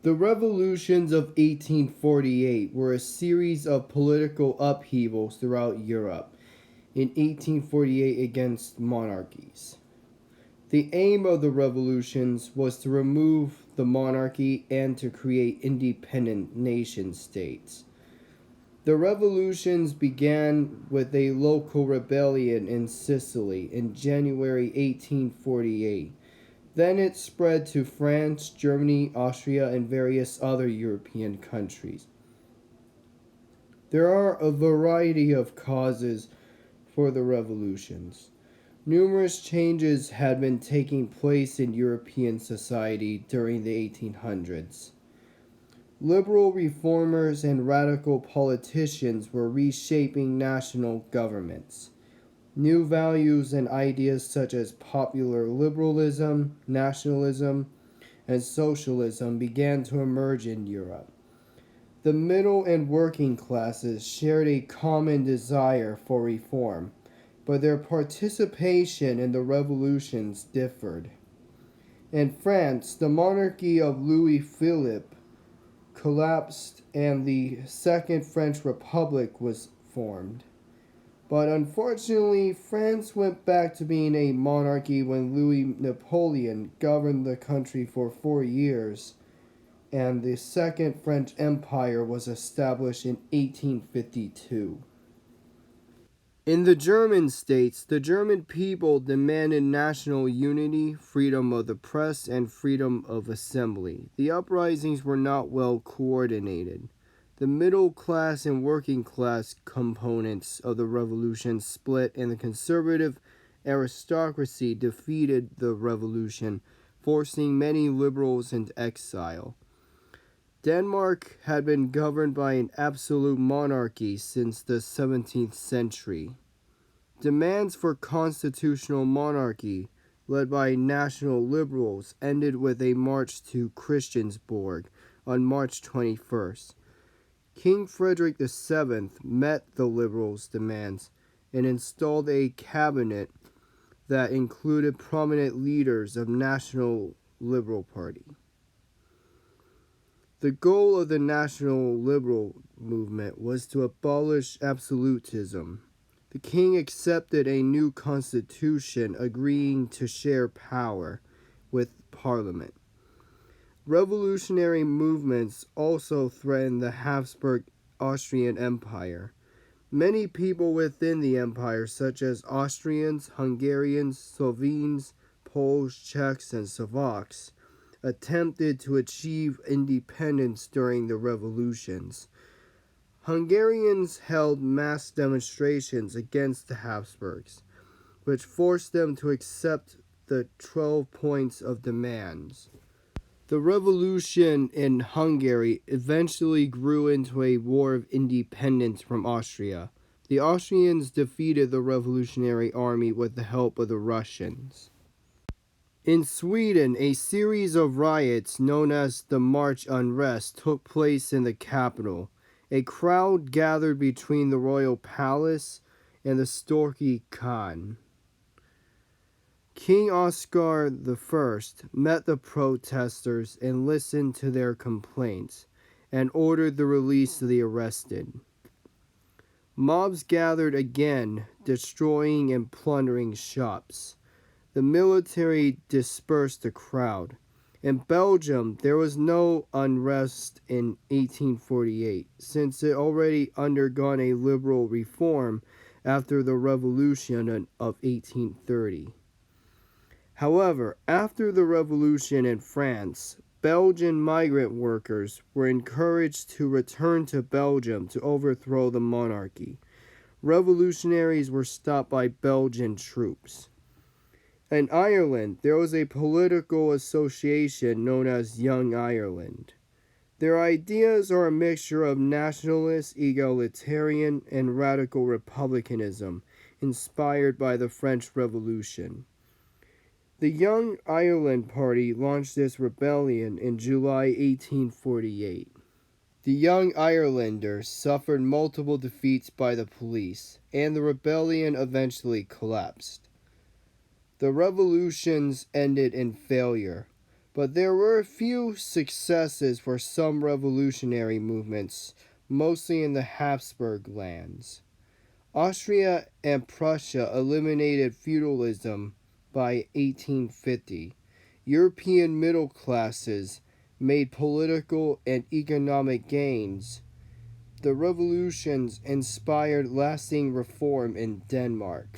The revolutions of 1848 were a series of political upheavals throughout Europe in 1848 against monarchies. The aim of the revolutions was to remove the monarchy and to create independent nation states. The revolutions began with a local rebellion in Sicily in January 1848. Then it spread to France, Germany, Austria, and various other European countries. There are a variety of causes for the revolutions. Numerous changes had been taking place in European society during the 1800s. Liberal reformers and radical politicians were reshaping national governments. New values and ideas such as popular liberalism, nationalism, and socialism began to emerge in Europe. The middle and working classes shared a common desire for reform, but their participation in the revolutions differed. In France, the monarchy of Louis Philippe collapsed and the Second French Republic was formed. But unfortunately, France went back to being a monarchy when Louis Napoleon governed the country for 4 years, and the Second French Empire was established in 1852. In the German states, the German people demanded national unity, freedom of the press, and freedom of assembly. The uprisings were not well coordinated. The middle class and working class components of the revolution split, and the conservative aristocracy defeated the revolution, forcing many liberals into exile. Denmark had been governed by an absolute monarchy since the 17th century. Demands for constitutional monarchy, led by national liberals, ended with a march to Christiansborg on March 21st. King Frederick VII met the liberals' demands and installed a cabinet that included prominent leaders of National Liberal Party. The goal of the National Liberal movement was to abolish absolutism. The king accepted a new constitution, agreeing to share power with Parliament. Revolutionary movements also threatened the Habsburg Austrian Empire. Many people within the empire, such as Austrians, Hungarians, Slovenes, Poles, Czechs, and Slovaks, attempted to achieve independence during the revolutions. Hungarians held mass demonstrations against the Habsburgs, which forced them to accept the 12 points of demands. The revolution in Hungary eventually grew into a war of independence from Austria. The Austrians defeated the revolutionary army with the help of the Russians. In Sweden, a series of riots known as the March Unrest took place in the capital. A crowd gathered between the royal palace and the Storkey Khan. King Oscar I met the protesters and listened to their complaints and ordered the release of the arrested. Mobs gathered again, destroying and plundering shops. The military dispersed the crowd. In Belgium, there was no unrest in 1848, since it already undergone a liberal reform after the Revolution of 1830. However, after the revolution in France, Belgian migrant workers were encouraged to return to Belgium to overthrow the monarchy. Revolutionaries were stopped by Belgian troops. In Ireland, there was a political association known as Young Ireland. Their ideas are a mixture of nationalist, egalitarian, and radical republicanism, inspired by the French Revolution. The Young Ireland Party launched this rebellion in July 1848. The Young Irelanders suffered multiple defeats by the police, and the rebellion eventually collapsed. The revolutions ended in failure. But there were a few successes for some revolutionary movements, mostly in the Habsburg lands. Austria and Prussia eliminated feudalism by 1850. European middle classes made political and economic gains. The revolutions inspired lasting reform in Denmark.